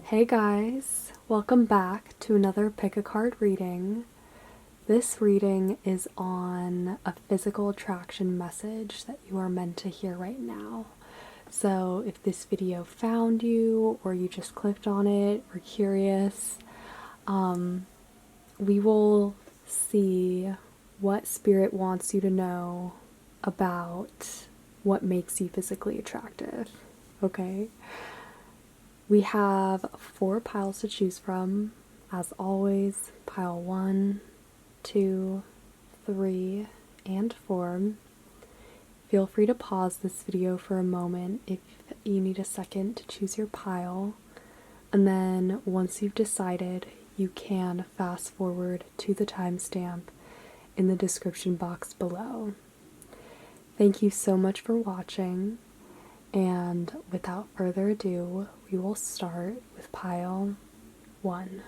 Hey guys, welcome back to another pick a card reading. This reading is on a physical attraction message that you are meant to hear right now. So if this video found you or you just clicked on it or curious, we will see what spirit wants you to know about what makes you physically attractive. Okay? We have 4 piles to choose from. As always, pile 1, 2, 3, and 4. Feel free to pause this video for a moment if you need a second to choose your pile. And then once you've decided, you can fast forward to the timestamp in the description box below. Thank you so much for watching. And without further ado, we will start with pile 1.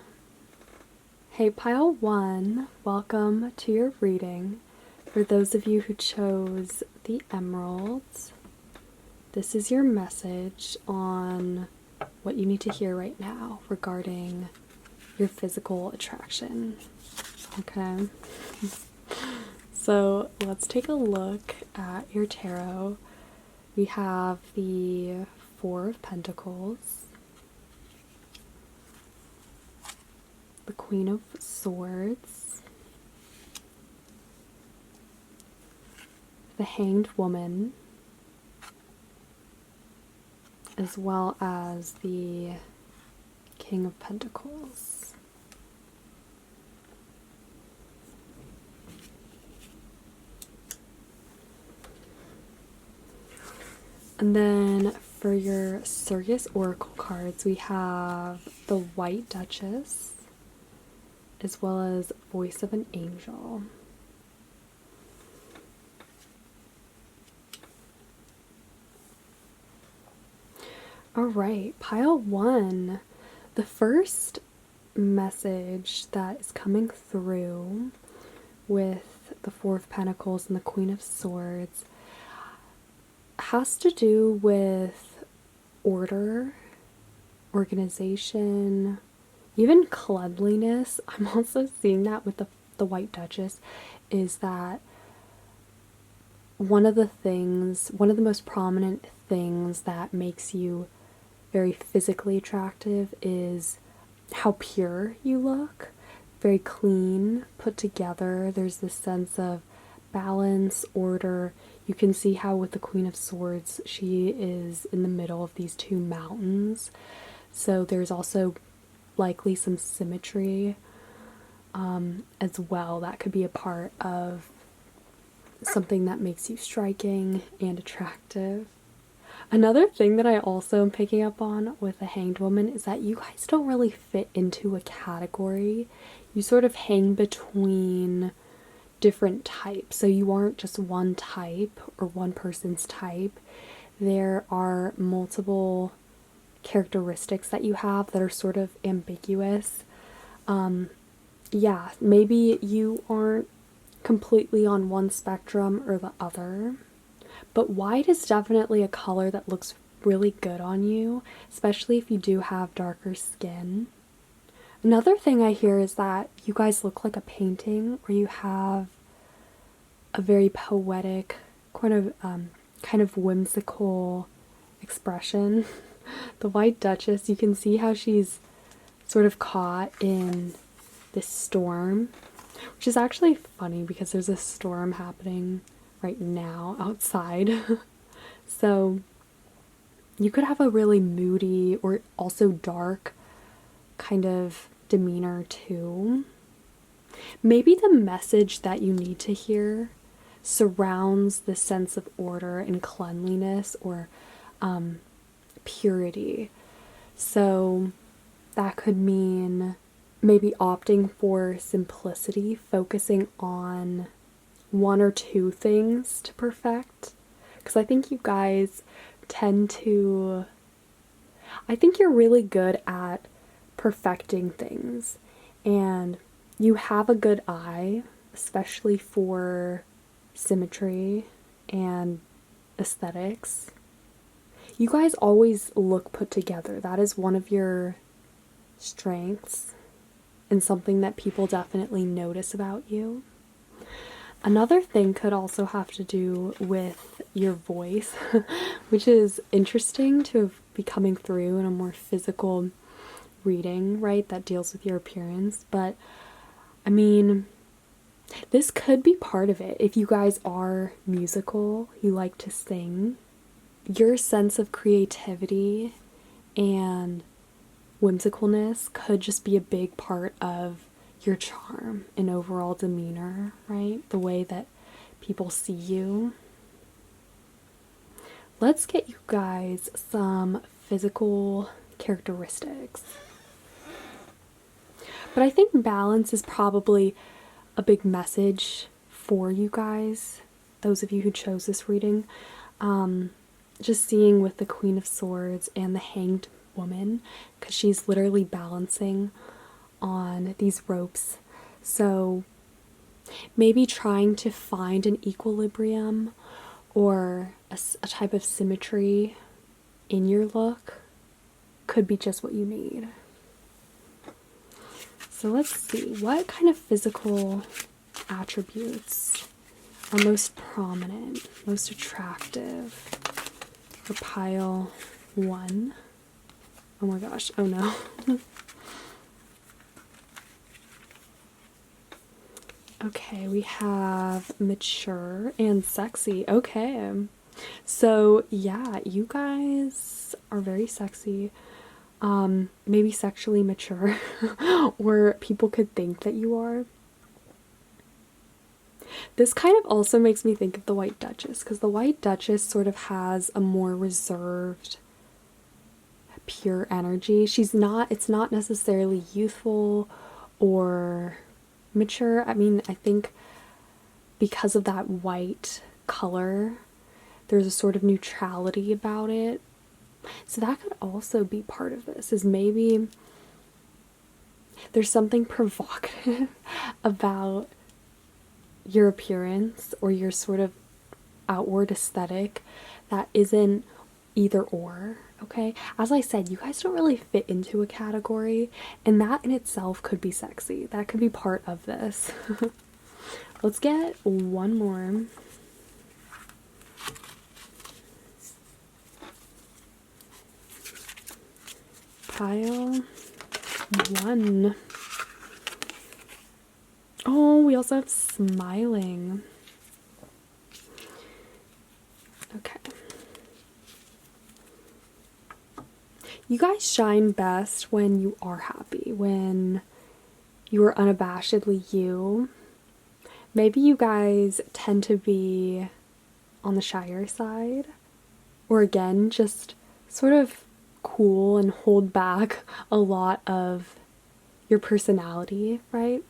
Hey, pile 1, welcome to your reading. For those of you who chose the emeralds, this is your message on what you need to hear right now regarding your physical attraction. Okay? So let's take a look at your tarot. We have the 4 of Pentacles, the Queen of Swords, the Hanged Woman, as well as the King of Pentacles. And then for your Circus Oracle cards, we have the White Duchess, as well as Voice of an Angel. Alright, pile 1. The first message that is coming through with the 4 of Pentacles and the Queen of Swords has to do with order, organization, even cleanliness. I'm also seeing that with the White Duchess, is that one of the most prominent things that makes you very physically attractive is how pure you look. Very clean, put together. There's this sense of balance, order. You can see how with the Queen of Swords, she is in the middle of these 2 mountains. So there's also likely some symmetry as well. That could be a part of something that makes you striking and attractive. Another thing that I also am picking up on with the Hanged Woman is that you guys don't really fit into a category. You sort of hang between different types. So you aren't just one type or one person's type. There are multiple characteristics that you have that are sort of ambiguous. Yeah, maybe you aren't completely on one spectrum or the other. But white is definitely a color that looks really good on you, especially if you do have darker skin. Another thing I hear is that you guys look like a painting, or you have a very poetic, kind of whimsical expression. The White Duchess, you can see how she's sort of caught in this storm, which is actually funny because there's a storm happening right now outside. So you could have a really moody or also dark kind of demeanor too. Maybe the message that you need to hear surrounds the sense of order and cleanliness or purity. So that could mean maybe opting for simplicity, focusing on 1 or 2 things to perfect. Because I think you guys I think you're really good at perfecting things, and you have a good eye, especially for symmetry and aesthetics. You guys always look put together. That is one of your strengths and something that people definitely notice about you. Another thing could also have to do with your voice, which is interesting to be coming through in a more physical reading, right, that deals with your appearance. But I mean, this could be part of it. If you guys are musical, you like to sing, your sense of creativity and whimsicalness could just be a big part of your charm and overall demeanor, right? The way that people see you. Let's get you guys some physical characteristics. But I think balance is probably a big message for you guys, those of you who chose this reading. Just seeing with the Queen of Swords and the Hanged Woman, because she's literally balancing on these ropes. So maybe trying to find an equilibrium or a type of symmetry in your look could be just what you need. So let's see, what kind of physical attributes are most prominent, most attractive for pile 1? Oh my gosh, oh no. Okay, we have mature and sexy. Okay. So, yeah, you guys are very sexy. Maybe sexually mature, or people could think that you are. This kind of also makes me think of the White Duchess, because the White Duchess sort of has a more reserved, pure energy. It's not necessarily youthful or mature. I mean, I think because of that white color, there's a sort of neutrality about it. So that could also be part of this, is maybe there's something provocative about your appearance or your sort of outward aesthetic that isn't either or, okay? As I said, you guys don't really fit into a category, and that in itself could be sexy. That could be part of this. Let's get one more. Pile 1. Oh, we also have smiling. Okay. You guys shine best when you are happy, when you are unabashedly you. Maybe you guys tend to be on the shyer side, or again, just sort of cool and hold back a lot of your personality, right?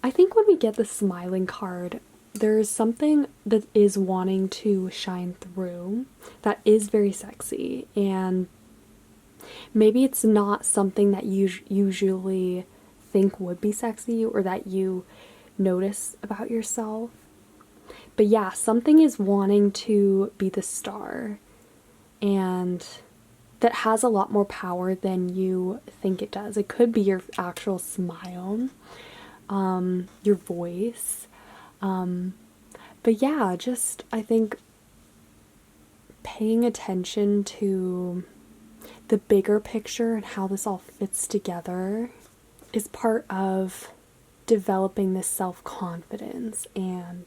I think when we get the smiling card, there's something that is wanting to shine through that is very sexy, and maybe it's not something that you usually think would be sexy or that you notice about yourself. But yeah, something is wanting to be the star, and that has a lot more power than you think it does. It could be your actual smile, your voice. But yeah, just I think paying attention to the bigger picture and how this all fits together is part of developing this self-confidence and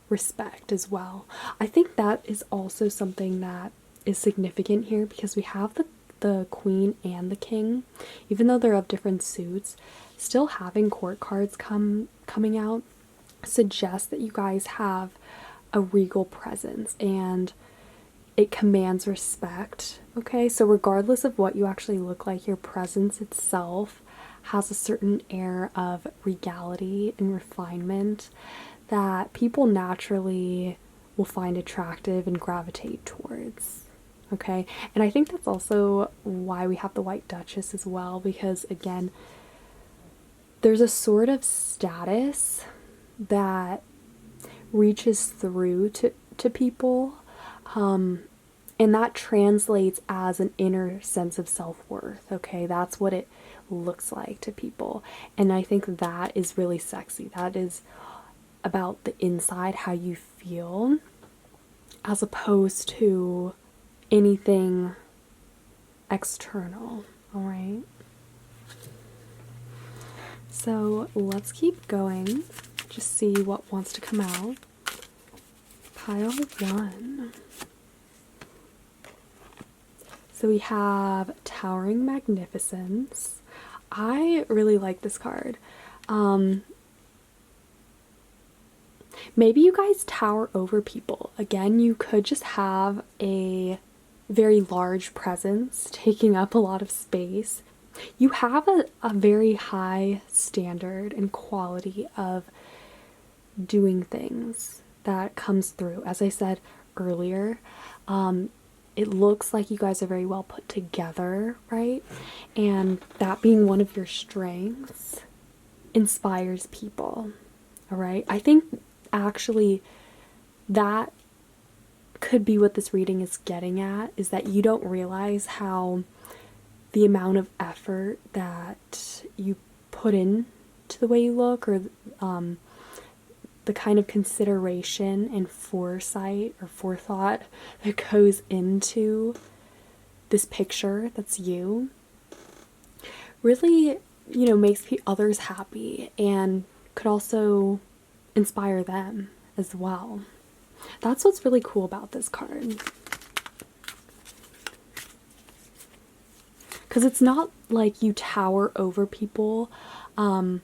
respect as well. I think that is also something that is significant here, because we have the queen and the king, even though they're of different suits, still having court cards coming out suggests that you guys have a regal presence and it commands respect. Okay, so regardless of what you actually look like, your presence itself has a certain air of regality and refinement that people naturally will find attractive and gravitate towards. Okay, and I think that's also why we have the White Duchess as well, because again, there's a sort of status that reaches through to people, And that translates as an inner sense of self-worth, okay? That's what it looks like to people. And I think that is really sexy. That is about the inside, how you feel, as opposed to anything external, all right? So let's keep going, just see what wants to come out. Pile 1. So we have Towering Magnificence. I really like this card. Maybe you guys tower over people. Again, you could just have a very large presence taking up a lot of space. You have a very high standard and quality of doing things that comes through. As I said earlier, it looks like you guys are very well put together, right? And that being one of your strengths inspires people, all right? I think actually that could be what this reading is getting at, is that you don't realize how the amount of effort that you put in to the way you look, or the kind of consideration and foresight or forethought that goes into this picture that's you, really, you know, makes others happy and could also inspire them as well. That's what's really cool about this card. Because it's not like you tower over people and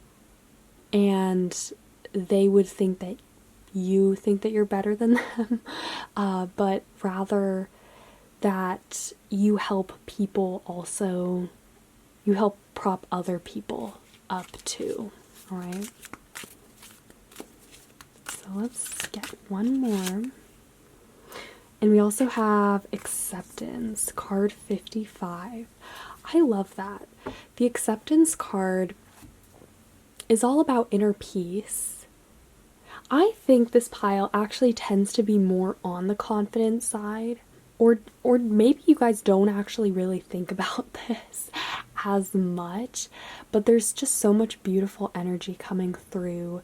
they would think that you think that you're better than them, but rather that you help people also, you help prop other people up too, all right? So let's get one more. And we also have Acceptance, card 55. I love that. The Acceptance card is all about inner peace. I think this pile actually tends to be more on the confident side, or maybe you guys don't actually really think about this as much, but there's just so much beautiful energy coming through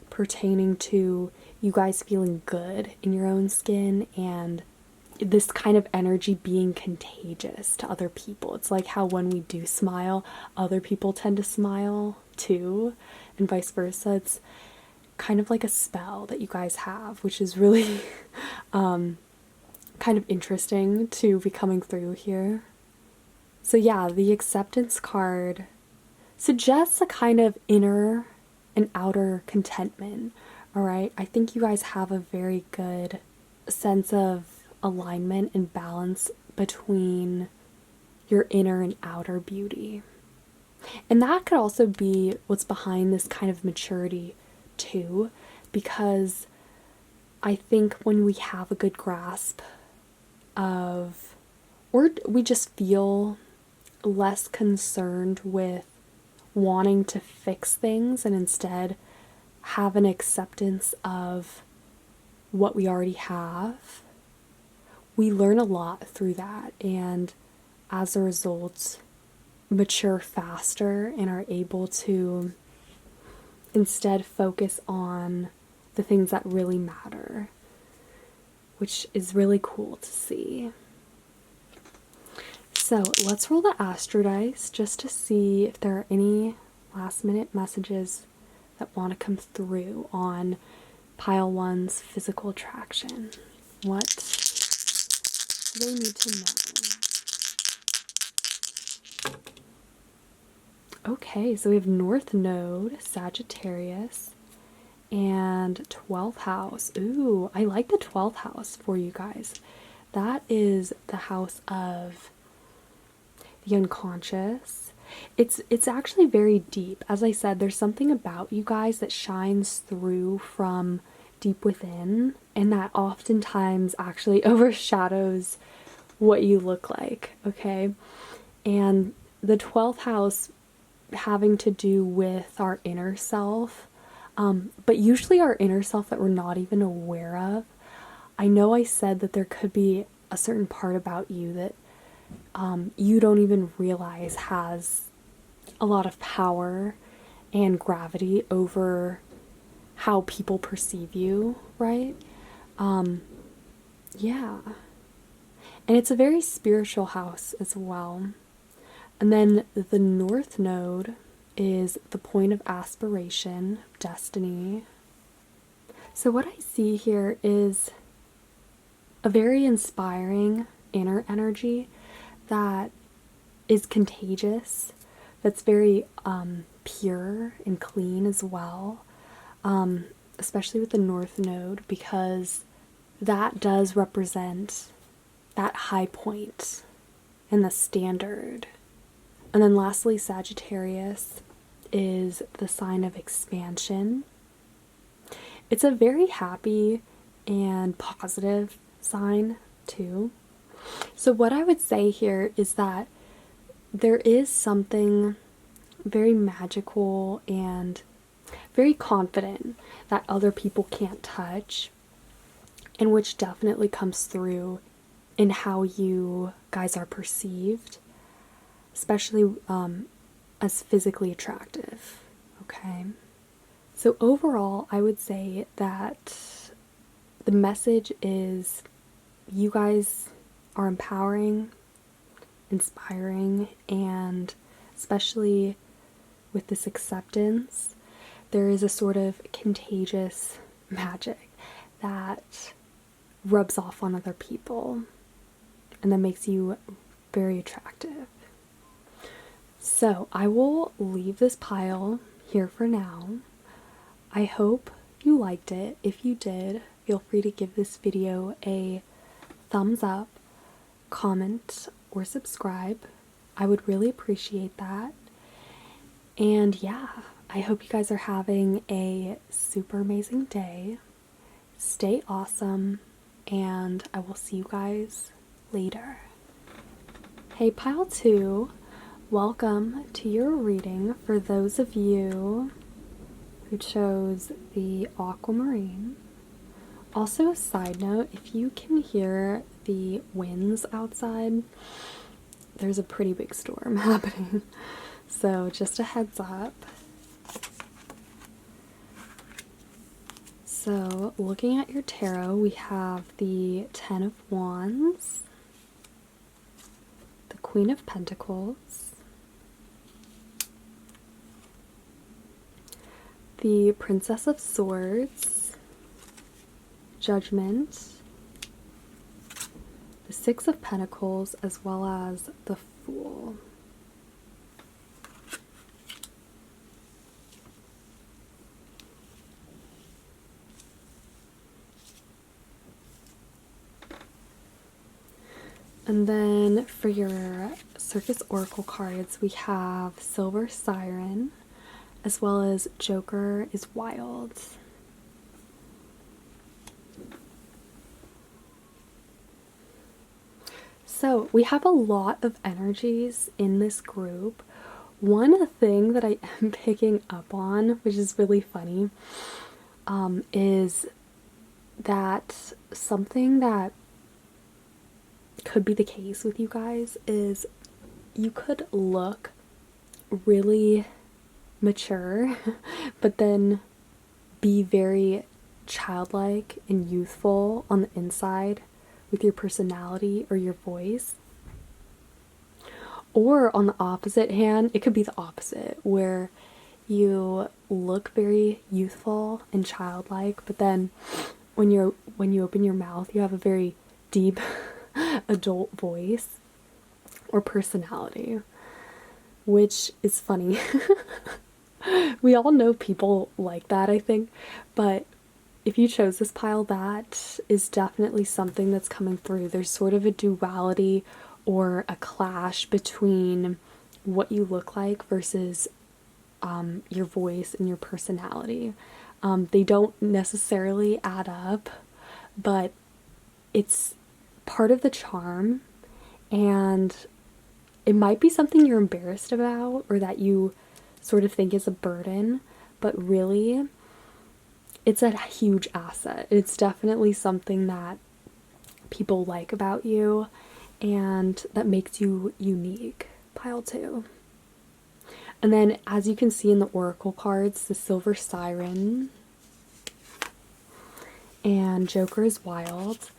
pertaining to you guys feeling good in your own skin, and this kind of energy being contagious to other people. It's like how when we do smile, other people tend to smile too, and vice versa. It's kind of like a spell that you guys have, which is really kind of interesting to be coming through here. So yeah, the Acceptance card suggests a kind of inner and outer contentment, all right? I think you guys have a very good sense of alignment and balance between your inner and outer beauty. And that could also be what's behind this kind of maturity too, because I think when we have a good grasp of, or we just feel less concerned with wanting to fix things and instead have an acceptance of what we already have, we learn a lot through that, and as a result mature faster and are able to instead focus on the things that really matter, which is really cool to see. So let's roll the Astro Dice just to see if there are any last minute messages that want to come through on pile 1's physical attraction. What do they need to know? Okay, so we have North Node, Sagittarius, and 12th house. Ooh, I like the 12th house for you guys. That is the house of the unconscious. It's actually very deep. As I said, there's something about you guys that shines through from deep within, and that oftentimes actually overshadows what you look like, okay? And the 12th house having to do with our inner self, but usually our inner self that we're not even aware of. I know I said that there could be a certain part about you that you don't even realize has a lot of power and gravity over how people perceive you, right? Yeah. And it's a very spiritual house as well. And then the North Node is the point of aspiration, destiny. So what I see here is a very inspiring inner energy that is contagious, that's very pure and clean as well, especially with the North Node, because that does represent that high point and the standard. And then lastly, Sagittarius is the sign of expansion. It's a very happy and positive sign too. So what I would say here is that there is something very magical and very confident that other people can't touch, and which definitely comes through in how you guys are perceived, especially as physically attractive, okay? So overall, I would say that the message is you guys are empowering, inspiring, and especially with this acceptance, there is a sort of contagious magic that rubs off on other people and that makes you very attractive. So I will leave this pile here for now. I hope you liked it. If you did, feel free to give this video a thumbs up, comment, or subscribe. I would really appreciate that. And yeah, I hope you guys are having a super amazing day. Stay awesome, and I will see you guys later. Hey, Pile 2, welcome to your reading for those of you who chose the Aquamarine. Also, a side note, if you can hear the winds outside, there's a pretty big storm happening. So just a heads up. So looking at your tarot, we have the Ten of Wands, the Queen of Pentacles, the Princess of Swords, Judgment, the Six of Pentacles, as well as the Fool. And then for your Circus Oracle cards, we have Silver Siren, as well as Joker is Wild. So we have a lot of energies in this group. One thing that I am picking up on, which is really funny, is that something that could be the case with you guys is you could look really mature, but then be very childlike and youthful on the inside with your personality or your voice. Or on the opposite hand, it could be the opposite, where you look very youthful and childlike, but then when you open your mouth, you have a very deep adult voice or personality, which is funny. We all know people like that, I think, but if you chose this pile, that is definitely something that's coming through. There's sort of a duality or a clash between what you look like versus your voice and your personality. They don't necessarily add up, but it's part of the charm, and it might be something you're embarrassed about or that you sort of think is a burden, but really it's a huge asset. It's definitely something that people like about you and that makes you unique. Pile 2. And then, as you can see in the oracle cards, the Silver Siren and Joker is Wild.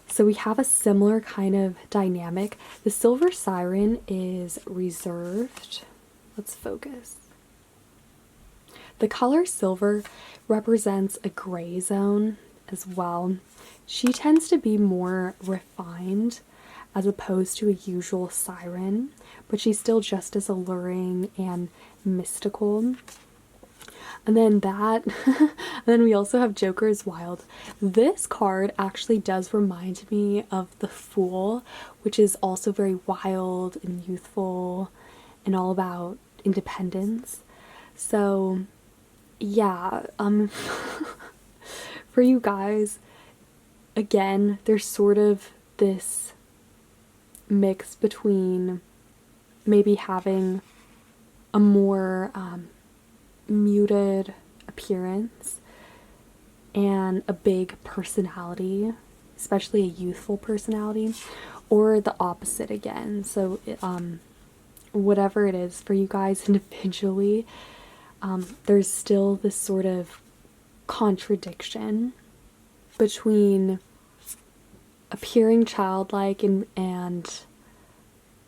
So we have a similar kind of dynamic. The Silver Siren is reserved. Let's focus. The color silver represents a gray zone as well. She tends to be more refined as opposed to a usual siren, but she's still just as alluring and mystical. And then and then we also have Joker is Wild. This card actually does remind me of the Fool, which is also very wild and youthful and all about independence. So yeah, for you guys, again, there's sort of this mix between maybe having a more muted appearance and a big personality, especially a youthful personality, or the opposite again. So whatever it is for you guys individually, there's still this sort of contradiction between appearing childlike and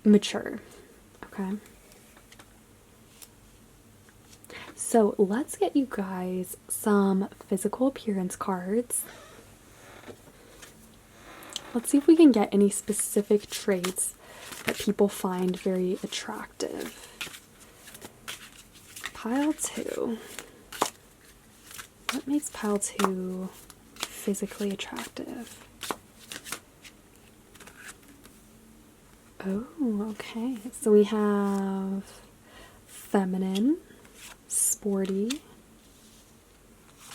mature. Okay. So let's get you guys some physical appearance cards. Let's see if we can get any specific traits that people find very attractive. Pile 2. What makes pile 2 physically attractive? Oh, okay. So we have feminine, sporty,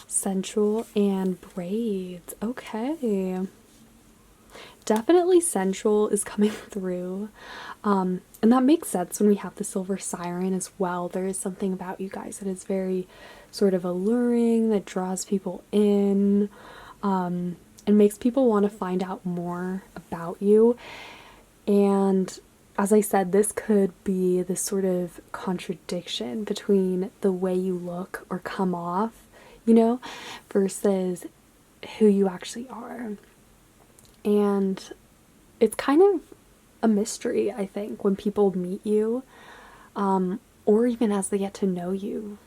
sensual, and braids. Okay. Definitely sensual is coming through. And that makes sense when we have the Silver Siren as well. There is something about you guys that is very sort of alluring, that draws people in, and makes people want to find out more about you. And as I said, this could be this sort of contradiction between the way you look or come off, you know, versus who you actually are. And it's kind of a mystery, I think, when people meet you, or even as they get to know you,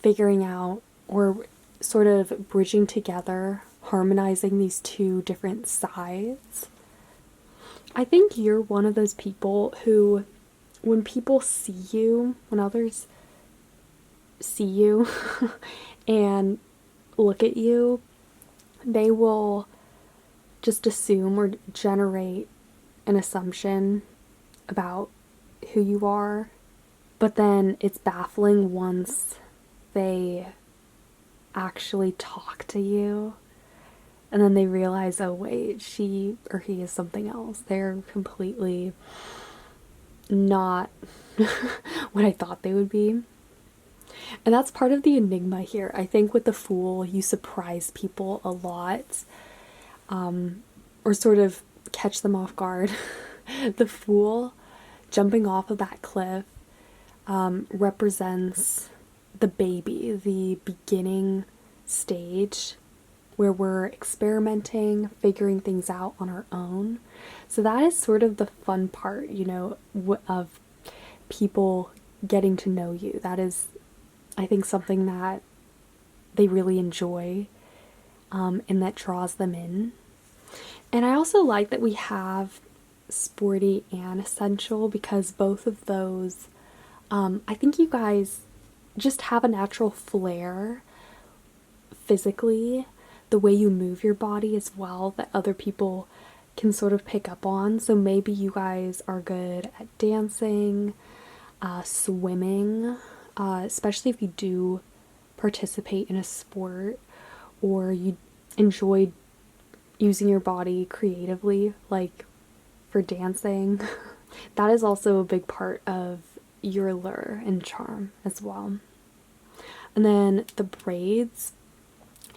figuring out or sort of bridging together, harmonizing these two different sides. I think you're one of those people who, when people see you, when others see you and look at you, they will just assume or generate an assumption about who you are, but then it's baffling once they actually talk to you. And then they realize, oh wait, she or he is something else. They're completely not what I thought they would be. And that's part of the enigma here. I think with the Fool, you surprise people a lot, or sort of catch them off guard. The Fool jumping off of that cliff represents the baby, the beginning stage where we're experimenting, figuring things out on our own. So that is sort of the fun part, you know, of people getting to know you. That is, I think, something that they really enjoy, and that draws them in. And I also like that we have sporty and essential, because both of those, I think you guys just have a natural flair physically, the way you move your body as well, that other people can sort of pick up on. So maybe you guys are good at dancing, swimming, especially if you do participate in a sport, or you enjoy using your body creatively, like for dancing. That is also a big part of your lure and charm as well. And then the braids,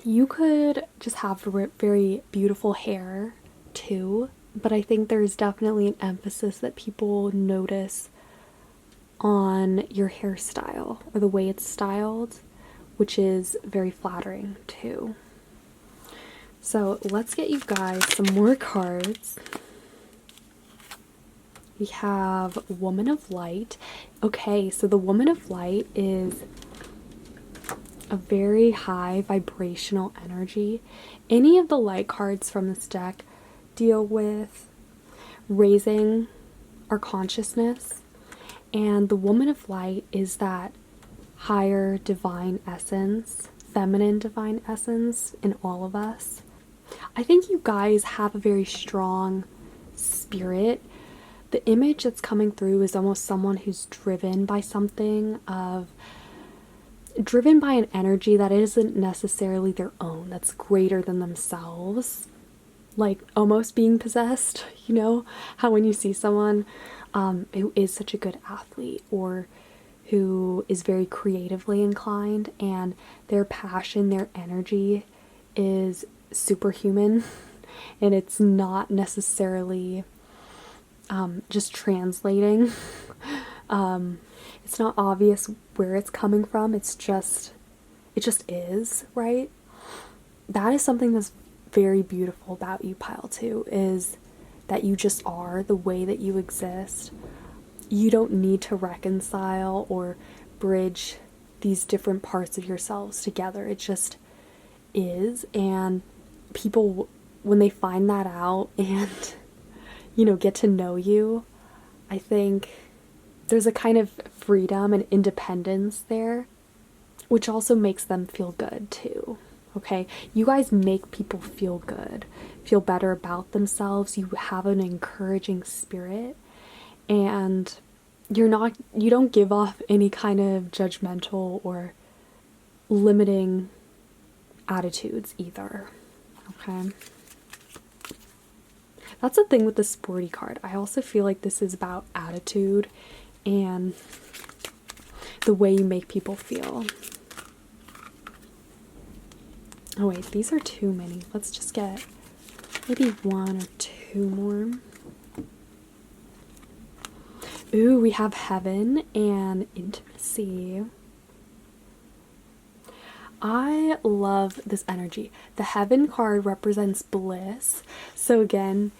you could just have very beautiful hair too, but I think there's definitely an emphasis that people notice on your hairstyle or the way it's styled, which is very flattering too. So let's get you guys some more cards. We have Woman of Light. Okay, so the Woman of Light is a very high vibrational energy. Any of the light cards from this deck deal with raising our consciousness, and the Woman of Light is that higher divine essence, feminine divine essence in all of us. I think you guys have a very strong spirit. The image that's coming through is almost someone who's driven by something, driven by an energy that isn't necessarily their own, that's greater than themselves, like almost being possessed. You know how when you see someone who is such a good athlete or who is very creatively inclined and their passion, their energy is superhuman and it's not necessarily just translating. It's not obvious where it's coming from. It just is, right? That is something that's very beautiful about you, Pile 2, is that you just are the way that you exist. You don't need to reconcile or bridge these different parts of yourselves together. It just is. And people, when they find that out and, you know, get to know you, I think there's a kind of freedom and independence there, which also makes them feel good too. Okay, you guys make people feel good, feel better about themselves. You have an encouraging spirit, and you don't give off any kind of judgmental or limiting attitudes either. Okay, that's the thing with the sporty card. I also feel like this is about attitude and the way you make people feel. Oh wait, these are too many. Let's just get maybe one or two more. Ooh, we have Heaven and Intimacy. I love this energy. The Heaven card represents bliss. So again,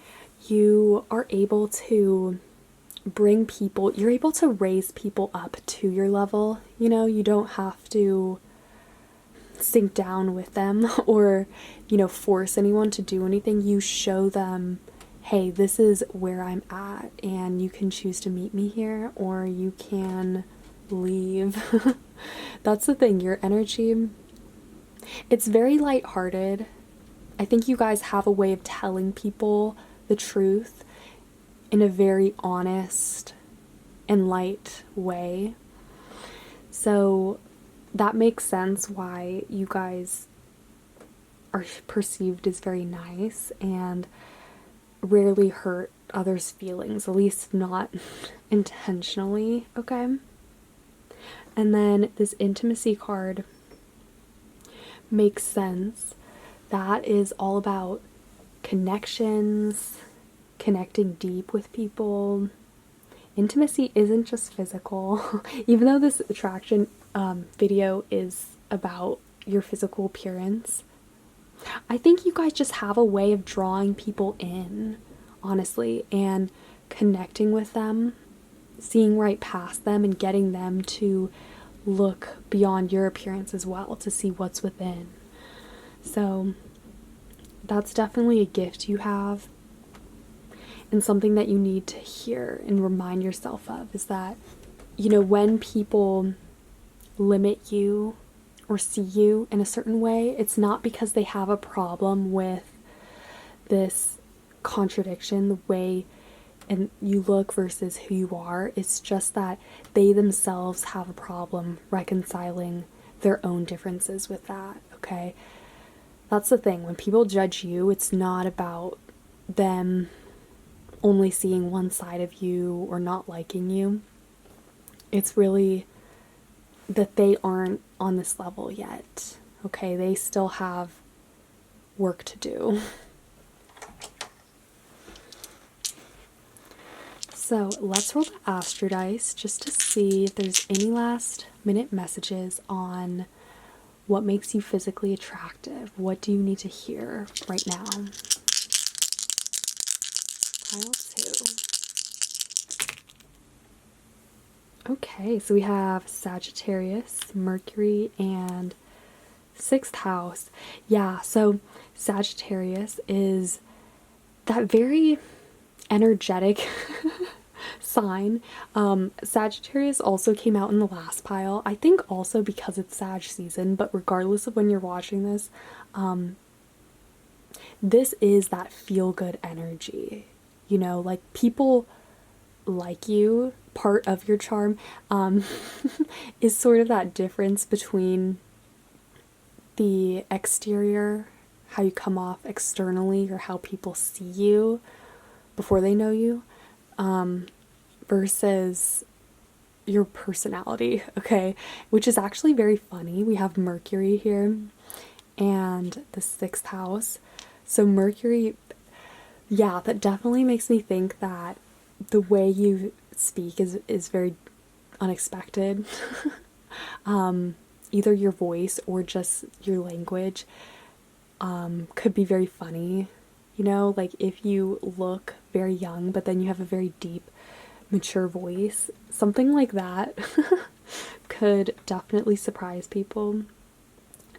you are able to bring people, you're able to raise people up to your level. You know, you don't have to sink down with them or, you know, force anyone to do anything. You show them, hey, this is where I'm at and you can choose to meet me here or you can leave. That's the thing, your energy, it's very lighthearted. I think you guys have a way of telling people the truth in a very honest and light way. So that makes sense why you guys are perceived as very nice and rarely hurt others' feelings, at least not intentionally, okay? And then this Intimacy card makes sense. That is all about connections, connecting deep with people. Intimacy isn't just physical. Even though this attraction video is about your physical appearance, I think you guys just have a way of drawing people in, honestly, and connecting with them, seeing right past them and getting them to look beyond your appearance as well to see what's within. So that's definitely a gift you have, and something that you need to hear and remind yourself of is that, you know, when people limit you or see you in a certain way, it's not because they have a problem with this contradiction, the way and you look versus who you are. It's just that they themselves have a problem reconciling their own differences with that, okay? That's the thing. When people judge you, it's not about them only seeing one side of you or not liking you. It's really that they aren't on this level yet, okay? They still have work to do. So let's roll the Astro Dice just to see if there's any last minute messages on what makes you physically attractive. What do you need to hear right now? Pile 2. Okay, so we have Sagittarius, Mercury, and 6th house. Yeah, so Sagittarius is that very energetic sign. Sagittarius also came out in the last pile. I think also because it's Sag season, but regardless of when you're watching this, this is that feel-good energy. You know, like people like you, part of your charm, is sort of that difference between the exterior, how you come off externally, or how people see you before they know you, versus your personality, okay? Which is actually very funny. We have Mercury here and the 6th house. So Mercury, yeah, that definitely makes me think that the way you speak is very unexpected. Either your voice or just your language could be very funny. You know, like if you look very young, but then you have a very deep, mature voice, something like that could definitely surprise people.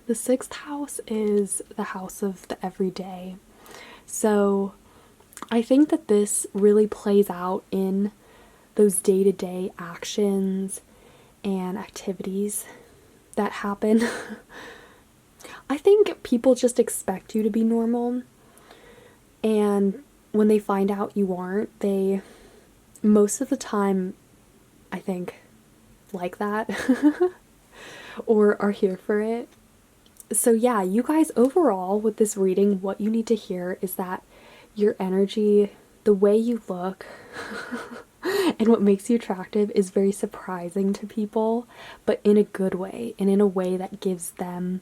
The 6th house is the house of the everyday. So I think that this really plays out in those day-to-day actions and activities that happen. I think people just expect you to be normal, and when they find out you aren't, they most of the time, I think, like that or are here for it. So yeah, you guys, overall with this reading, what you need to hear is that your energy, the way you look and what makes you attractive is very surprising to people, but in a good way, and in a way that gives them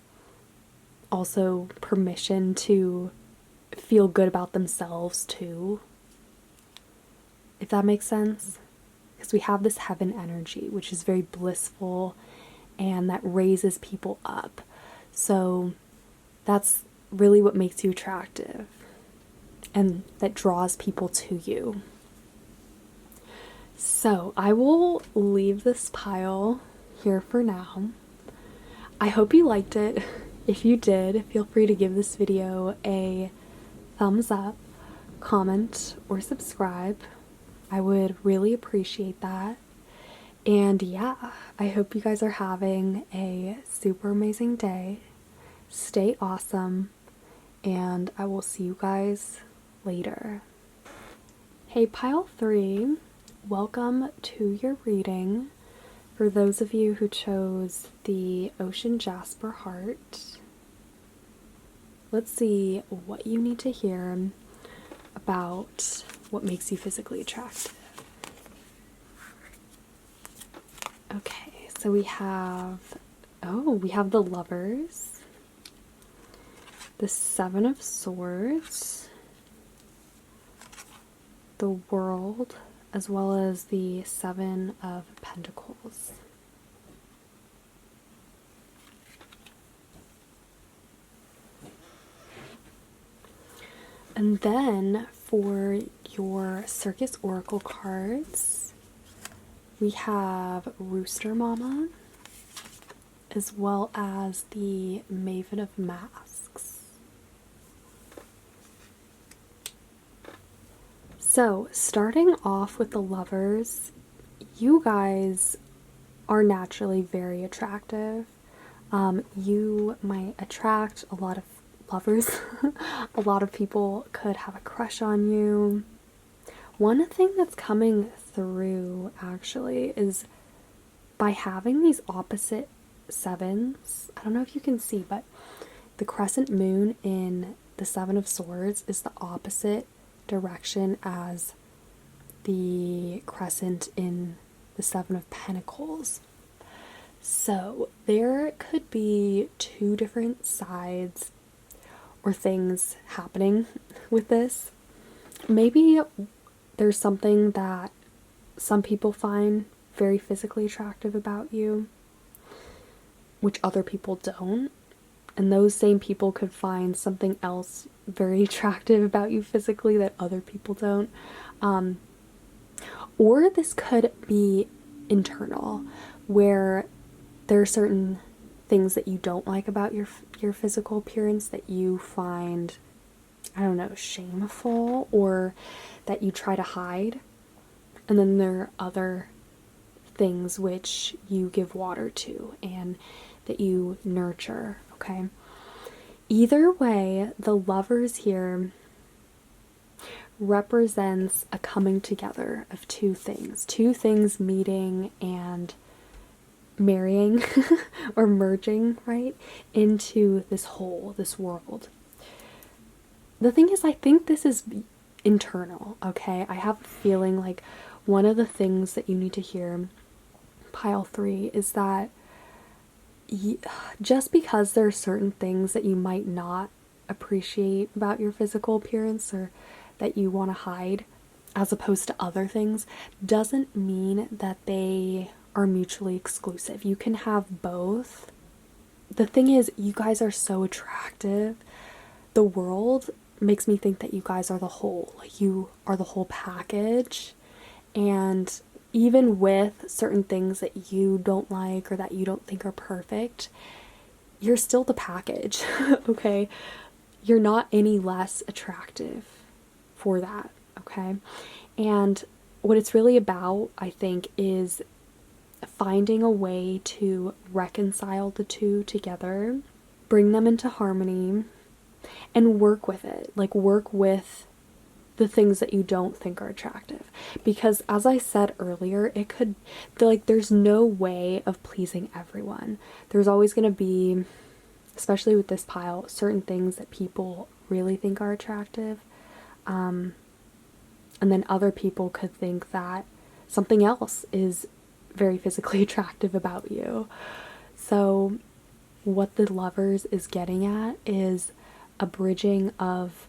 also permission to feel good about themselves too, if that makes sense. Because we have this heaven energy, which is very blissful and that raises people up. So that's really what makes you attractive and that draws people to you. So I will leave this pile here for now. I hope you liked it. If you did, feel free to give this video a thumbs up, comment, or subscribe. I would really appreciate that. And yeah, I hope you guys are having a super amazing day. Stay awesome, and I will see you guys later. Hey, pile 3, welcome to your reading. For those of you who chose the Ocean Jasper heart, let's see what you need to hear about what makes you physically attractive. Okay, so we have the Lovers, the 7 of Swords, the World, as well as the 7 of Pentacles. And then for your Circus Oracle cards, we have Rooster Mama, as well as the Maven of Masks. So, starting off with the Lovers, you guys are naturally very attractive. You might attract a lot of lovers. A lot of people could have a crush on you. One thing that's coming through actually is by having these opposite 7s. I don't know if you can see, but the crescent moon in the 7 of Swords is the opposite direction as the crescent in the 7 of Pentacles. So there could be 2 different sides or things happening with this. Maybe there's something that some people find very physically attractive about you, which other people don't. And those same people could find something else very attractive about you physically that other people don't. Or this could be internal, where there are certain things that you don't like about your physical appearance that you find, I don't know, shameful, or that you try to hide. And then there are other things which you give water to and that you nurture, okay? Either way, the Lovers here represents a coming together of two things meeting and marrying or merging, right, into this whole, this world. The thing is, I think this is internal, okay? I have a feeling like one of the things that you need to hear, pile 3, is that just because there are certain things that you might not appreciate about your physical appearance or that you want to hide as opposed to other things, doesn't mean that they are mutually exclusive. You can have both. The thing is, you guys are so attractive. The world makes me think that you guys are the whole. Like, you are the whole package. And even with certain things that you don't like or that you don't think are perfect, you're still the package, okay? You're not any less attractive for that, okay? And what it's really about, I think, is finding a way to reconcile the two together, bring them into harmony, and work with it. Like, work with the things that you don't think are attractive. Because as I said earlier, it could, like, there's no way of pleasing everyone. There's always going to be, especially with this pile, certain things that people really think are attractive. And then other people could think that something else is very physically attractive about you. So what the Lovers is getting at is a bridging of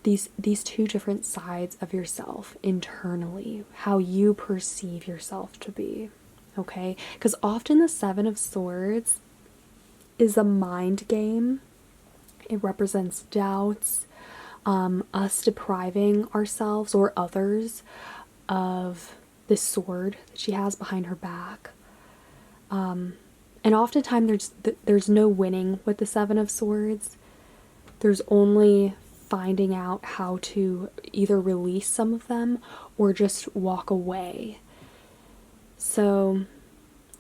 these two different sides of yourself internally, how you perceive yourself to be, okay? Because often the 7 of Swords is a mind game. It represents doubts, us depriving ourselves or others of this sword that she has behind her back. And oftentimes there's no winning with the 7 of Swords. There's only finding out how to either release some of them or just walk away. So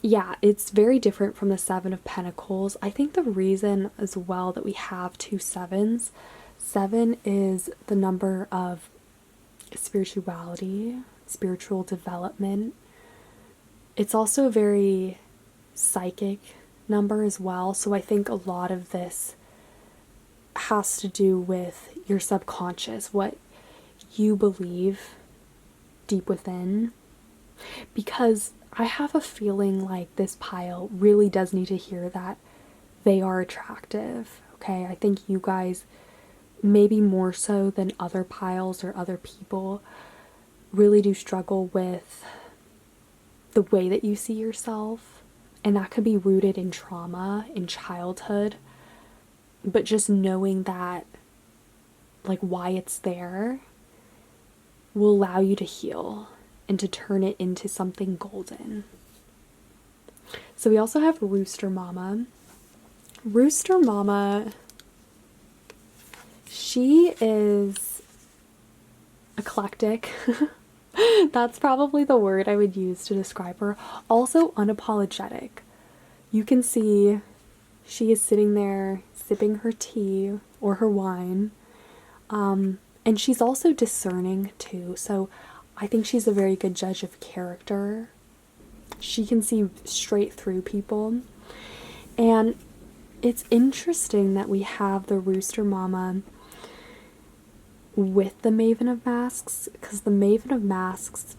yeah, it's very different from the 7 of Pentacles. I think the reason as well that we have 2 7s, 7 is the number of spirituality, spiritual development. It's also a very psychic number as well. So I think a lot of this has to do with your subconscious, what you believe deep within. Because I have a feeling like this pile really does need to hear that they are attractive, okay? I think you guys, maybe more so than other piles or other people, really do struggle with the way that you see yourself. And that could be rooted in trauma, in childhood. But just knowing that, like, why it's there will allow you to heal and to turn it into something golden. So we also have Rooster Mama. Rooster Mama, she is eclectic. That's probably the word I would use to describe her. Also unapologetic. You can see she is sitting there sipping her tea or her wine. And she's also discerning too. So I think she's a very good judge of character. She can see straight through people. And it's interesting that we have the Rooster Mama with the Maven of Masks, because the Maven of Masks,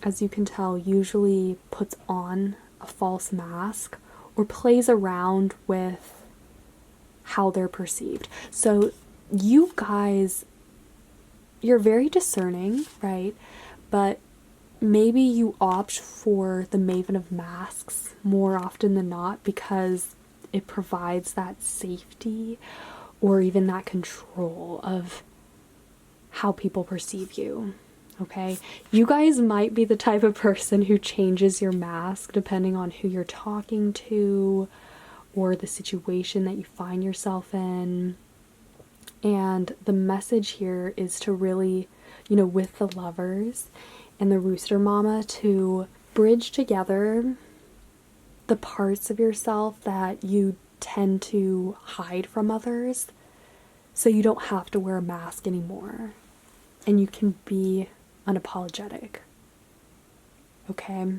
as you can tell, usually puts on a false mask or plays around with how they're perceived. So you guys, you're very discerning, right? But maybe you opt for the Maven of Masks more often than not because it provides that safety or even that control of how people perceive you. Okay, you guys might be the type of person who changes your mask depending on who you're talking to or the situation that you find yourself in. And the message here is to really, with the Lovers and the Rooster Mama, to bridge together the parts of yourself that you tend to hide from others so you don't have to wear a mask anymore and you can be unapologetic. Okay?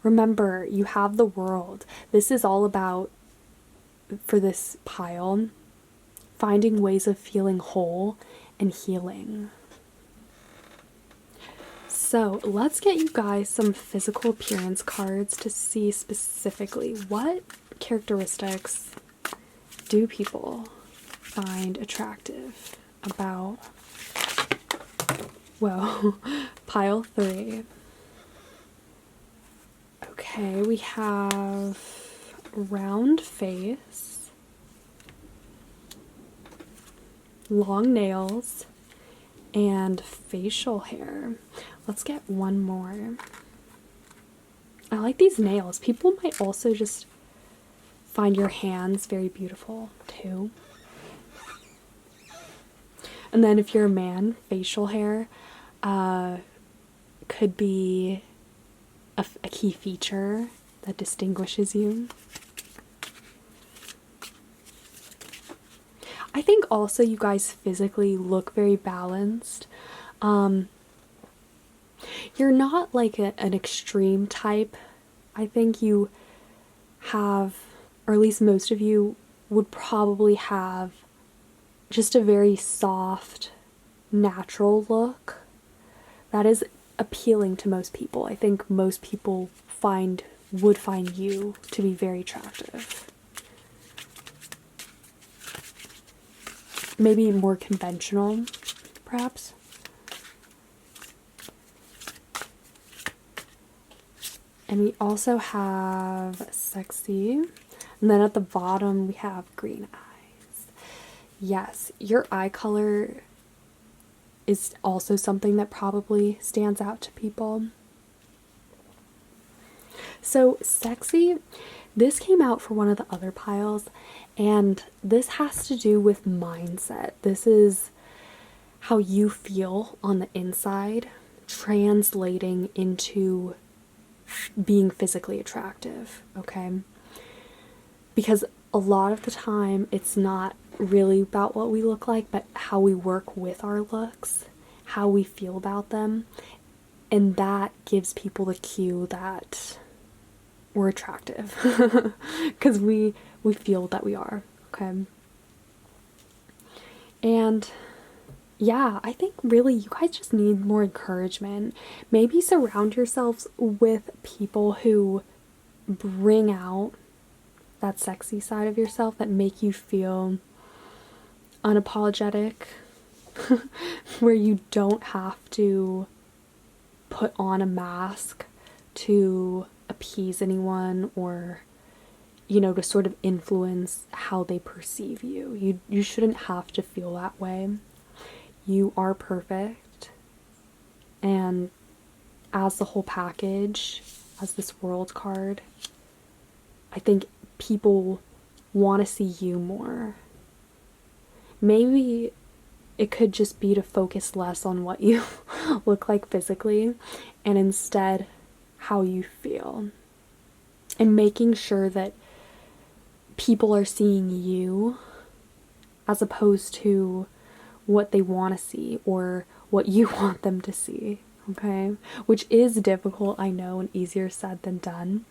Remember, you have the world. This is all about, for this pile, finding ways of feeling whole and healing. So let's get you guys some physical appearance cards to see specifically what characteristics do people find attractive about, well, pile 3. Okay, we have round face, long nails, and facial hair. Let's get one more. I like these nails. People might also just find your hands very beautiful too. And then if you're a man, facial hair could be a key feature that distinguishes you. I think also you guys physically look very balanced. You're not like an extreme type. I think you have, or at least most of you would probably have just a very soft, natural look that is appealing to most people. I think most people would find you to be very attractive. Maybe more conventional, perhaps. And we also have sexy. And then at the bottom we have green eyes. Yes, your eye color is also something that probably stands out to people. So sexy, this came out for one of the other piles, and this has to do with mindset. This is how you feel on the inside, translating into being physically attractive, okay? Because a lot of the time it's not really about what we look like, but how we work with our looks, how we feel about them, and that gives people the cue that we're attractive because we feel that we are, okay? And yeah, I think really you guys just need more encouragement. Maybe surround yourselves with people who bring out that sexy side of yourself, that make you feel unapologetic, where you don't have to put on a mask to appease anyone or, to sort of influence how they perceive you. You shouldn't have to feel that way. You are perfect, and as the whole package, as this world card, I think people want to see you more. Maybe it could just be to focus less on what you look like physically and instead how you feel, and making sure that people are seeing you as opposed to what they want to see or what you want them to see, okay? Which is difficult, I know, and easier said than done,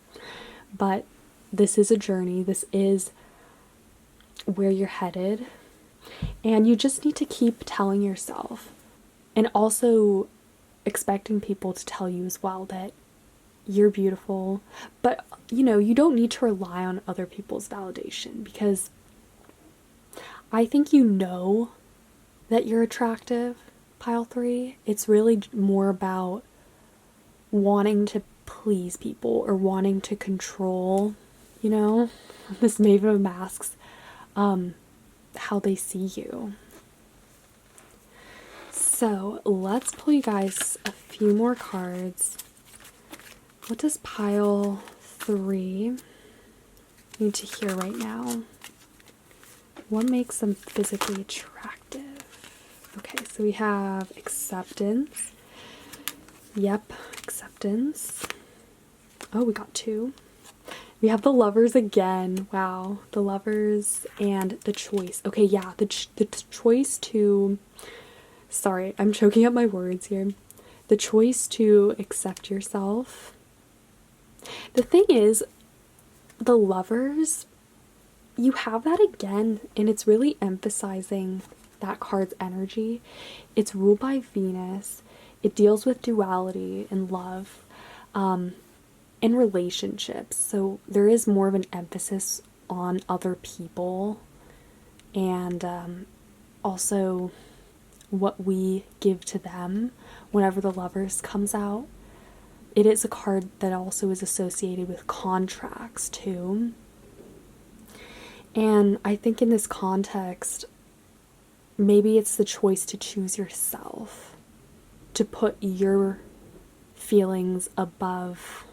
but this is a journey. This is where you're headed, and you just need to keep telling yourself, and also expecting people to tell you as well, that you're beautiful. But you don't need to rely on other people's validation, because I think that you're attractive, pile 3. It's really more about wanting to please people or wanting to control, you know, this Maven of Masks, how they see you. So let's pull you guys a few more cards. What does pile 3 need to hear right now? What makes them physically attractive? Okay, so we have acceptance. Yep, acceptance. Oh, we got 2. We have the Lovers again. Wow, the Lovers and the choice. Okay, yeah, the choice to... Sorry, I'm choking up my words here. The choice to accept yourself. The thing is, the Lovers, you have that again, and it's really emphasizing that card's energy. It's ruled by Venus. It deals with duality and love, and relationships. So there is more of an emphasis on other people, and also what we give to them whenever the Lovers comes out. It is a card that also is associated with contracts too. And I think in this context, maybe it's the choice to choose yourself, to put your feelings above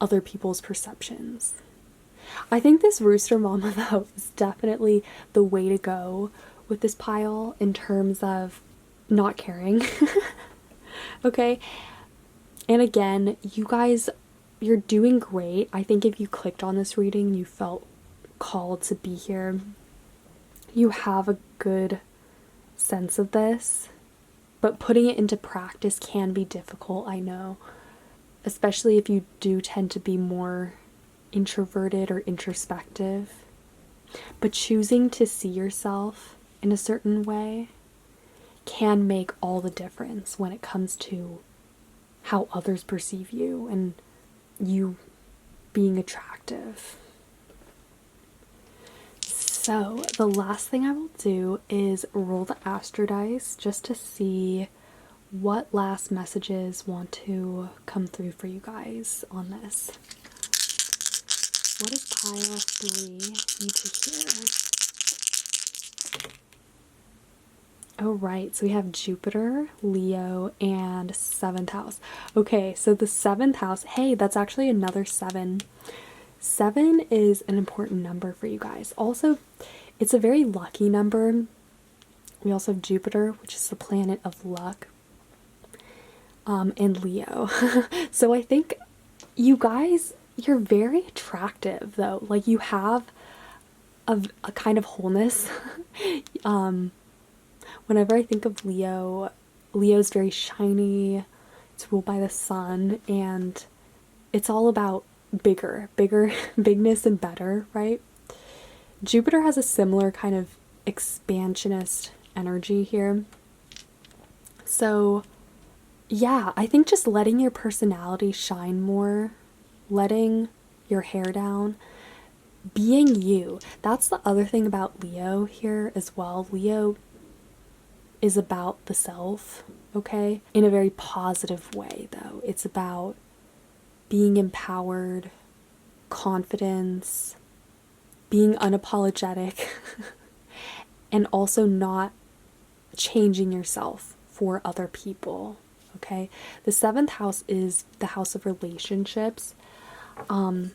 other people's perceptions. I think this Rooster Mama, though, is definitely the way to go with this pile in terms of not caring. Okay? And again, you guys, you're doing great. I think if you clicked on this reading, you felt called to be here. You have a good sense of this, but putting it into practice can be difficult, I know. Especially if you do tend to be more introverted or introspective. But choosing to see yourself in a certain way can make all the difference when it comes to how others perceive you and you being attractive. So the last thing I will do is roll the Astro Dice just to see what last messages want to come through for you guys on this. What does pile 3 need to hear? Oh, right. So we have Jupiter, Leo, and 7th house. Okay, so the 7th house, hey, that's actually another 7. 7 is an important number for you guys. Also, it's a very lucky number. We also have Jupiter, which is the planet of luck, and Leo. So I think you guys, you're very attractive, though. Like, you have a kind of wholeness. Whenever I think of Leo, Leo's very shiny, it's ruled by the sun, and it's all about bigness and better, right? Jupiter has a similar kind of expansionist energy here. So, yeah, I think just letting your personality shine more, letting your hair down, being you. That's the other thing about Leo here as well. Leo is about the self, okay? In a very positive way, though. It's about being empowered, confidence, being unapologetic, and also not changing yourself for other people, okay? The 7th house is the house of relationships, and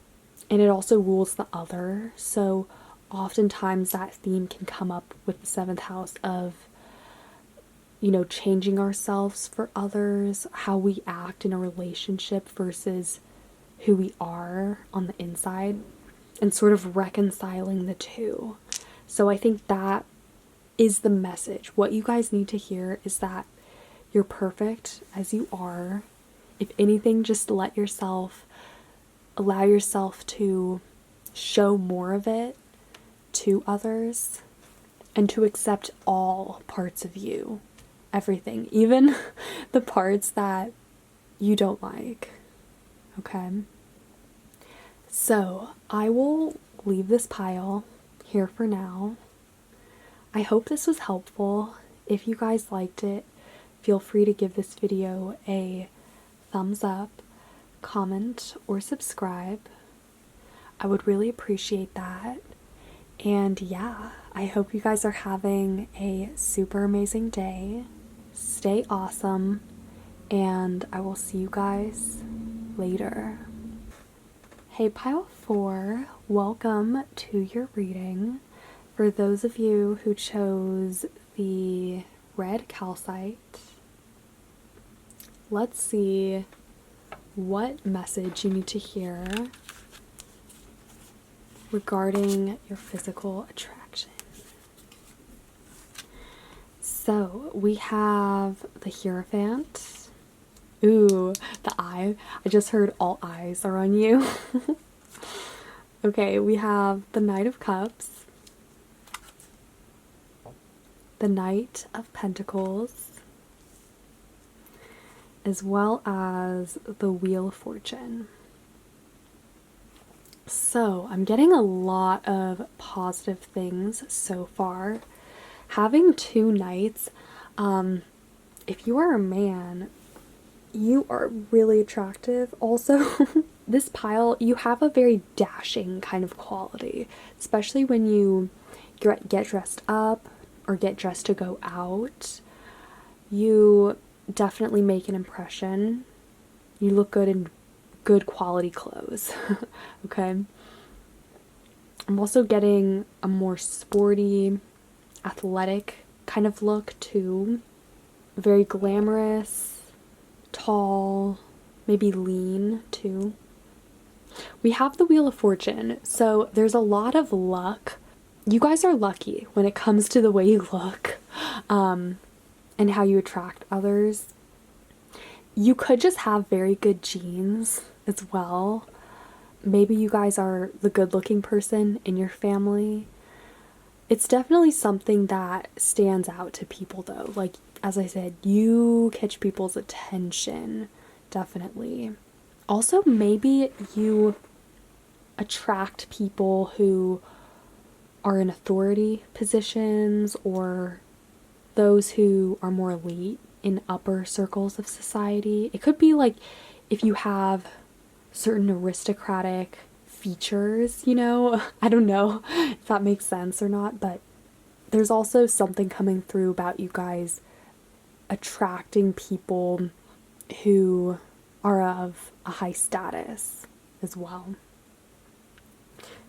it also rules the other. So oftentimes that theme can come up with the 7th house of, you know, changing ourselves for others, how we act in a relationship versus who we are on the inside, and sort of reconciling the two. So I think that is the message. What you guys need to hear is that you're perfect as you are. If anything, just allow yourself to show more of it to others and to accept all parts of you. Everything, even the parts that you don't like, okay? So I will leave this pile here for now. I hope this was helpful. If you guys liked it, feel free to give this video a thumbs up, comment, or subscribe. I would really appreciate that. And yeah, I hope you guys are having a super amazing day. Stay awesome, and I will see you guys later. Hey Pile 4, welcome to your reading. For those of you who chose the red calcite, let's see what message you need to hear regarding your physical attraction. So we have the Hierophant. Ooh, the eye. I just heard all eyes are on you. Okay, we have the Knight of Cups, the Knight of Pentacles, as well as the Wheel of Fortune. So I'm getting a lot of positive things so far. Having two knights, if you are a man, you are really attractive. Also, this pile, you have a very dashing kind of quality, especially when you get dressed up or get dressed to go out. You definitely make an impression. You look good in good quality clothes. Okay. I'm also getting a more sporty, athletic kind of look too. Very glamorous, tall, maybe lean too. We have the Wheel of Fortune, so there's a lot of luck. You guys are lucky when it comes to the way you look, and how you attract others. You could just have very good genes as well. Maybe you guys are the good-looking person in your family. It's definitely something that stands out to people though. Like, as I said, you catch people's attention, definitely. Also, maybe you attract people who are in authority positions, or those who are more elite in upper circles of society. It could be like if you have certain aristocratic features, you know? I don't know if that makes sense or not, but there's also something coming through about you guys attracting people who are of a high status as well.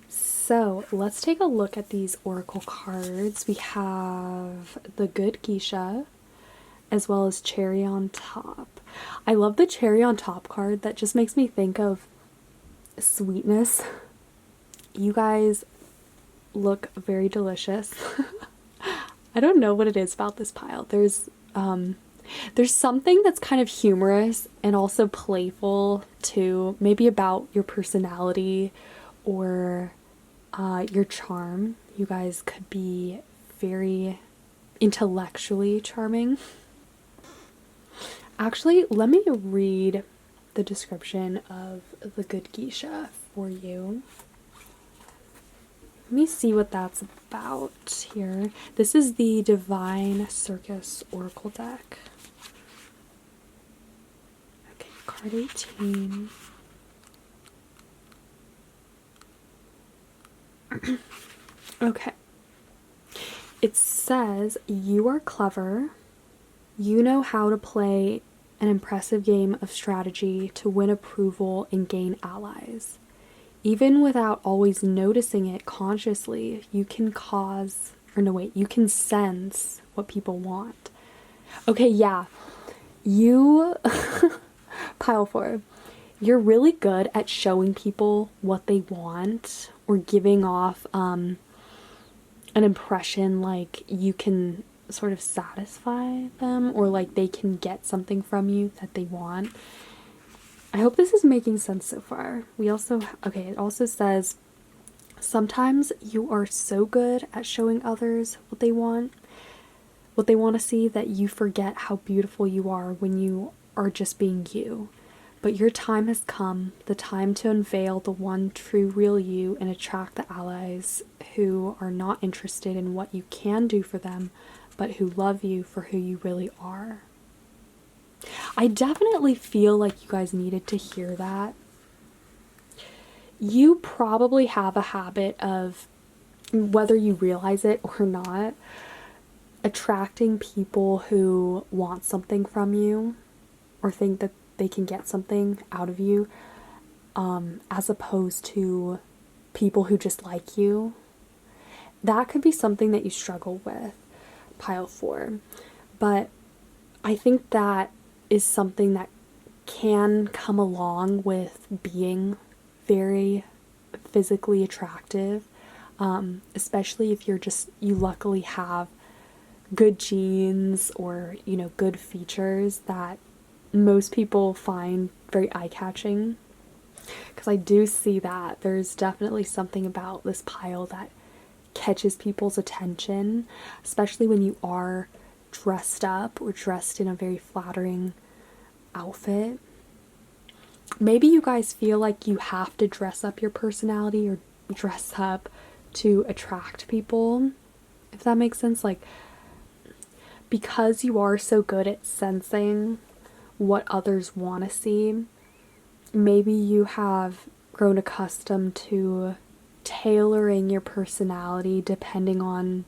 So let's take a look at these oracle cards. We have the Good Geisha, as well as Cherry on Top. I love the Cherry on Top card. That just makes me think of sweetness. You guys look very delicious. I don't know what it is about this pile. There's something that's kind of humorous and also playful too. Maybe about your personality or your charm. You guys could be very intellectually charming. Actually, let me read the description of the Good Geisha for you. Let me see what that's about here. This is the Divine Circus Oracle deck. Okay, card 18. Okay. It says, you are clever. You know how to play an impressive game of strategy to win approval and gain allies. Even without always noticing it consciously, you can you can sense what people want. Okay, yeah. You, Pile 4, you're really good at showing people what they want, or giving off an impression like you can sort of satisfy them, or like they can get something from you that they want. I hope this is making sense so far. It also says, sometimes you are so good at showing others what they want to see, that you forget how beautiful you are when you are just being you. But your time has come, the time to unveil the one true real you and attract the allies who are not interested in what you can do for them, but who love you for who you really are. I definitely feel like you guys needed to hear that. You probably have a habit of, whether you realize it or not, attracting people who want something from you or think that they can get something out of you, as opposed to people who just like you. That could be something that you struggle with, pile 4. But I think that is something that can come along with being very physically attractive, especially if you luckily have good genes or, good features that most people find very eye-catching. Because I do see that there's definitely something about this pile that catches people's attention, especially when you are dressed up or dressed in a very flattering outfit. Maybe you guys feel like you have to dress up your personality or dress up to attract people, if that makes sense. Like, because you are so good at sensing what others want to see, maybe you have grown accustomed to tailoring your personality depending on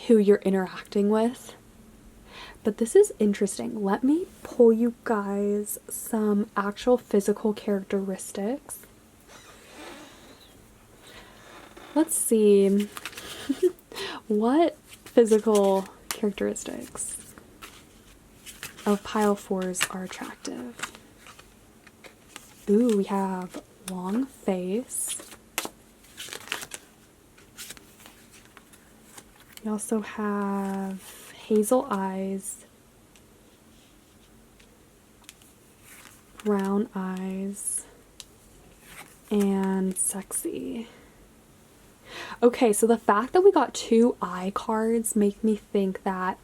who you're interacting with. But this is interesting. Let me pull you guys some actual physical characteristics. Let's see. What physical characteristics of pile 4s are attractive? Ooh, we have long face. We also have hazel eyes, brown eyes, and sexy. Okay, so the fact that we got 2 eye cards make me think that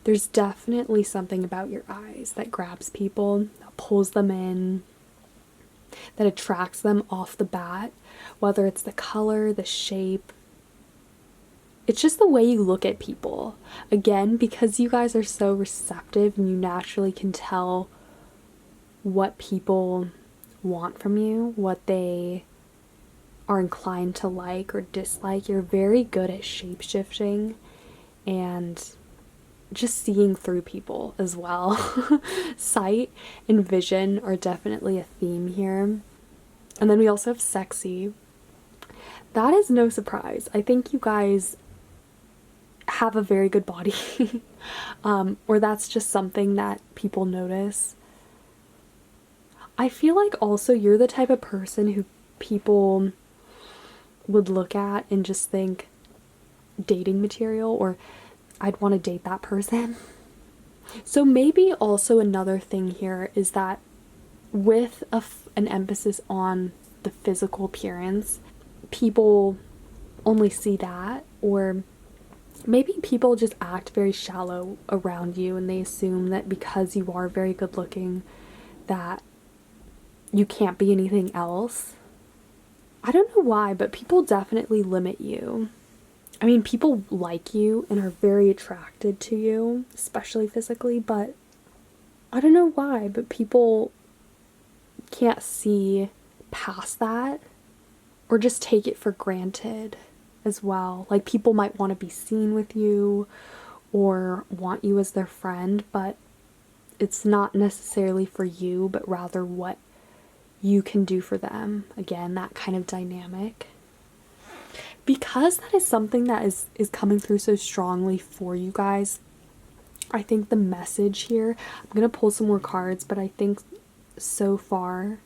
there's definitely something about your eyes that grabs people, that pulls them in, that attracts them off the bat, whether it's the color, the shape. It's just the way you look at people. Again, because you guys are so receptive and you naturally can tell what people want from you, what they are inclined to like or dislike. You're very good at shape-shifting and just seeing through people as well. Sight and vision are definitely a theme here. And then we also have sexy. That is no surprise. I think you guys have a very good body. Or that's just something that people notice. I feel like also you're the type of person who people would look at and just think dating material, or I'd want to date that person. So maybe also another thing here is that with an emphasis on the physical appearance, people only see that, or maybe people just act very shallow around you and they assume that because you are very good looking that you can't be anything else. I don't know why, but people definitely limit you. I mean, people like you and are very attracted to you, especially physically, but I don't know why, but people can't see past that or just take it for granted as well. Like, people might want to be seen with you or want you as their friend, but it's not necessarily for you, but rather what you can do for them. Again, that kind of dynamic. Because that is something that is coming through so strongly for you guys, I think the message here, I'm going to pull some more cards, but I think so far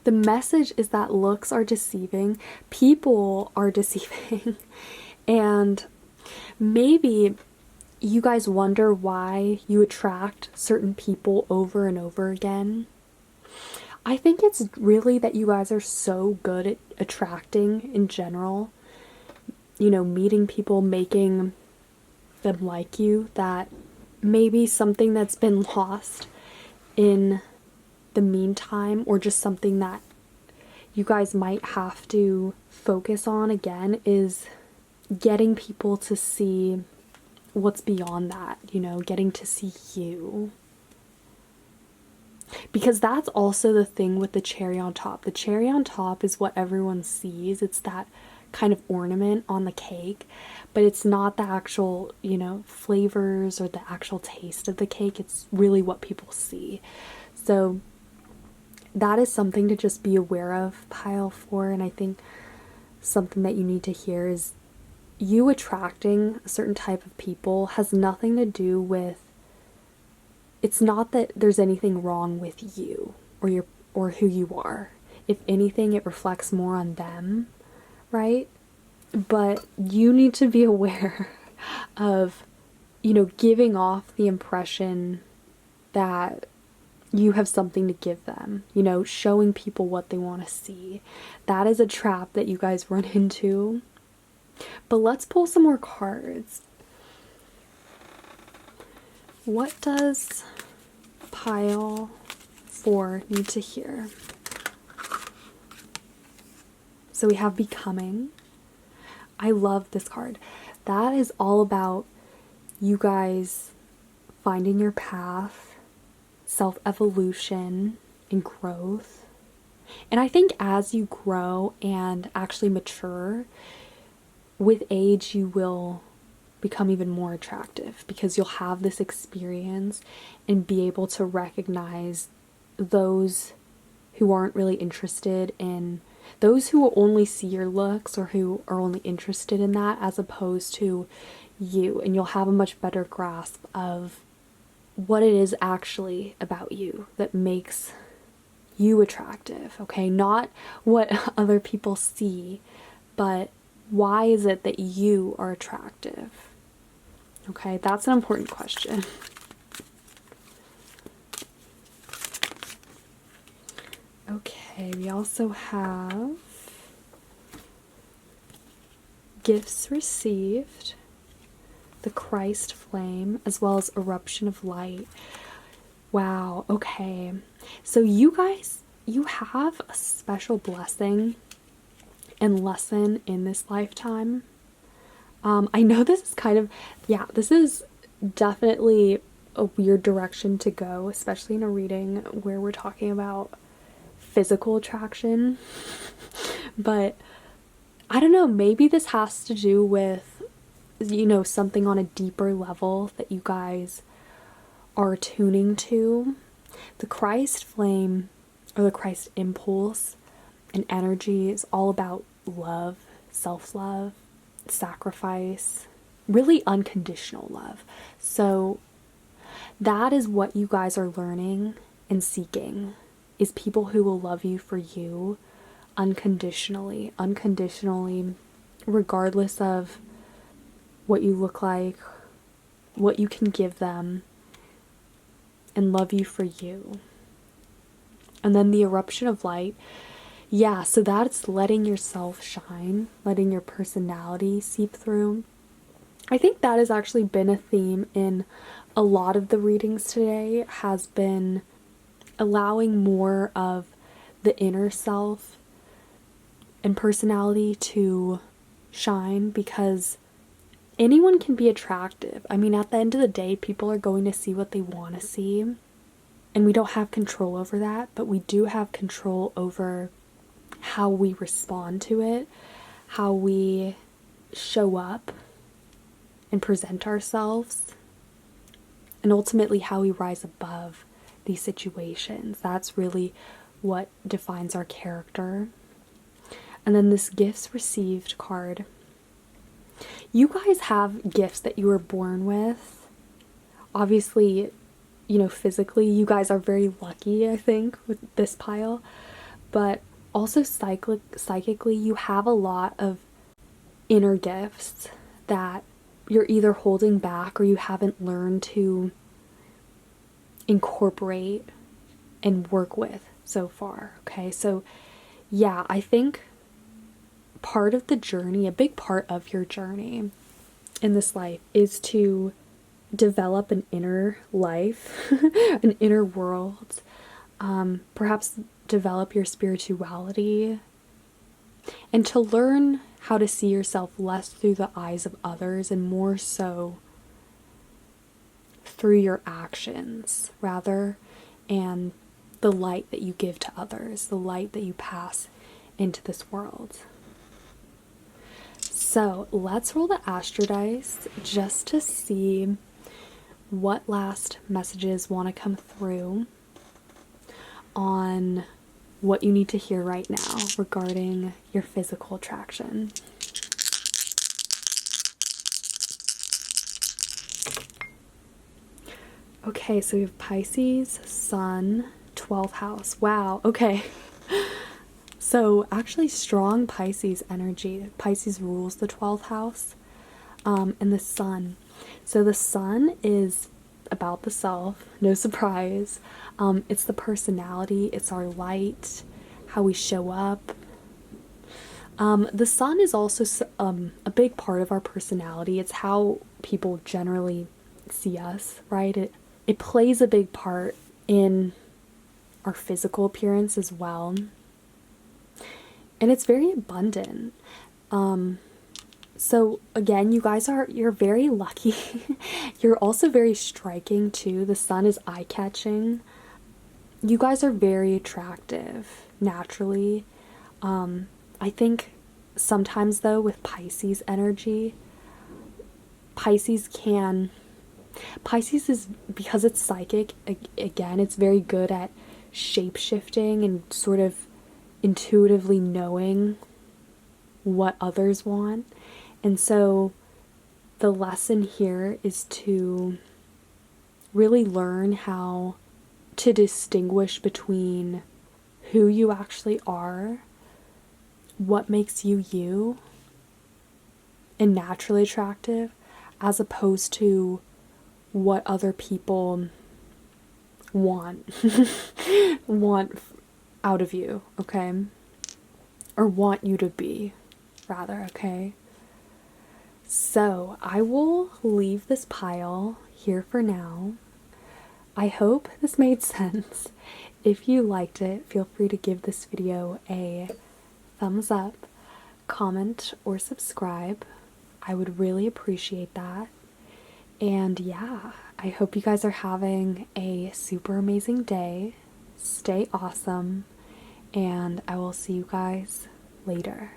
the message is that looks are deceiving, people are deceiving, and maybe you guys wonder why you attract certain people over and over again. I think it's really that you guys are so good at attracting in general, meeting people, making them like you, that maybe something that's been lost in the meantime, or just something that you guys might have to focus on again, is getting people to see what's beyond that, getting to see you. Because that's also the thing with the cherry on top. The cherry on top is what everyone sees. It's that kind of ornament on the cake, but it's not the actual, flavors or the actual taste of the cake. It's really what people see. So that is something to just be aware of, pile 4. And I think something that you need to hear is you attracting a certain type of people has nothing to do with, it's not that there's anything wrong with you or who you are. If anything, it reflects more on them, right? But you need to be aware of, giving off the impression that you have something to give them, showing people what they want to see. That is a trap that you guys run into. But let's pull some more cards. What does pile 4 need to hear? So we have becoming. I love this card. That is all about you guys finding your path, self-evolution, and growth. And I think as you grow and actually mature, with age you will become even more attractive because you'll have this experience and be able to recognize those who aren't really interested in, those who will only see your looks or who are only interested in that as opposed to you. And you'll have a much better grasp of what it is actually about you that makes you attractive, okay? Not what other people see, but why is it that you are attractive? Okay, that's an important question. Okay, we also have gifts received, the Christ flame, as well as eruption of light. Wow, okay. So you guys, you have a special blessing and lesson in this lifetime. I know this is kind of, this is definitely a weird direction to go, especially in a reading where we're talking about physical attraction. But I don't know, maybe this has to do with, something on a deeper level that you guys are tuning to. The Christ flame, or the Christ impulse and energy, is all about love, self-love, sacrifice, really unconditional love. So that is what you guys are learning and seeking, is people who will love you for you unconditionally, regardless of what you look like, what you can give them, and love you for you. And then the eruption of light, so that's letting yourself shine, letting your personality seep through. I think that has actually been a theme in a lot of the readings today, has been allowing more of the inner self and personality to shine, because anyone can be attractive. I mean, at the end of the day, people are going to see what they want to see, and we don't have control over that, but we do have control over how we respond to it, how we show up and present ourselves, and ultimately how we rise above these situations. That's really what defines our character. And then this gifts received card. You guys have gifts that you were born with. Obviously, physically, you guys are very lucky, I think, with this pile. But also psychically, you have a lot of inner gifts that you're either holding back or you haven't learned to incorporate and work with so far. Okay, so I think part of the journey, a big part of your journey in this life, is to develop an inner life, an inner world, perhaps develop your spirituality, and to learn how to see yourself less through the eyes of others and more so through your actions rather, and the light that you give to others, the light that you pass into this world. So let's roll the Astro Dice just to see what last messages want to come through on what you need to hear right now regarding your physical attraction. Okay, so we have Pisces, Sun, 12th house. Wow, okay. So actually strong Pisces energy. Pisces rules the 12th house, and the Sun. So the Sun is about the self, no surprise. It's the personality, it's our light, how we show up. The Sun is also a big part of our personality. It's how people generally see us, right? It plays a big part in our physical appearance as well. And it's very abundant. So again, you're very lucky. You're also very striking too. The Sun is eye-catching. You guys are very attractive naturally. I think sometimes though with Pisces energy, Pisces is, because it's psychic, again, it's very good at shape-shifting and sort of intuitively knowing what others want. And so the lesson here is to really learn how to distinguish between who you actually are, what makes you you and naturally attractive, as opposed to what other people want out of you, okay? Or want you to be, rather, okay? So I will leave this pile here for now. I hope this made sense. If you liked it, feel free to give this video a thumbs up, comment, or subscribe. I would really appreciate that. And yeah, I hope you guys are having a super amazing day. Stay awesome, and I will see you guys later.